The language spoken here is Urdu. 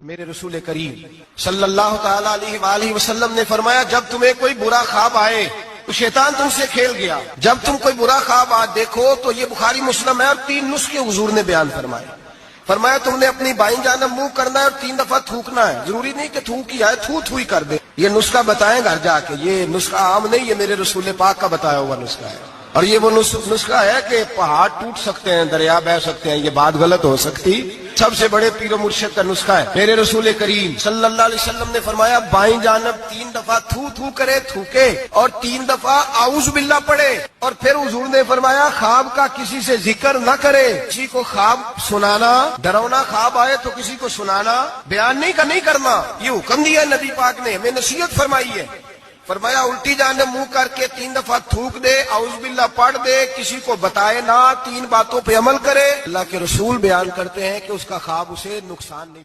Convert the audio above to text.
میرے رسول کریم صلی اللہ تعالی علیہ وآلہ وسلم نے فرمایا، جب تمہیں کوئی برا خواب آئے تو شیطان تم سے کھیل گیا، جب تم کوئی برا خواب دیکھو تو یہ بخاری مسلم ہے، اور 3 نسخے حضور نے بیان فرمایا تم نے اپنی بائیں جانب منہ کرنا ہے اور 3 دفعہ تھوکنا ہے، ضروری نہیں کہ تھوک ہی آئے، تھو ہی کر دے۔ یہ نسخہ بتائیں گھر جا کے، یہ نسخہ عام نہیں، یہ میرے رسول پاک کا بتایا ہوا نسخہ ہے، اور یہ وہ نسخہ ہے کہ پہاڑ ٹوٹ سکتے ہیں، دریا بہہ سکتے ہیں، یہ بات غلط ہو سکتی، سب سے بڑے پیر و مرشد کا نسخہ ہے۔ میرے رسول کریم صلی اللہ علیہ وسلم نے فرمایا، بائیں جانب 3 دفعہ تھو کرے، تھوکے، اور 3 دفعہ اعوذ باللہ پڑھے، اور پھر حضور نے فرمایا خواب کا کسی سے ذکر نہ کرے، کسی کو خواب سنانا، ڈراؤنا خواب آئے تو کسی کو سنانا، بیان نہیں کرنا، یہ حکم دیا نبی پاک نے، ہمیں نصیحت فرمائی ہے۔ فرمایا الٹی جانب منہ کر کے 3 دفعہ تھوک دے، اعوذ باللہ پڑھ دے، کسی کو بتائے نہ، 3 باتوں پہ عمل کرے۔ اللہ کے رسول بیان کرتے ہیں کہ اس کا خواب اسے نقصان نہیں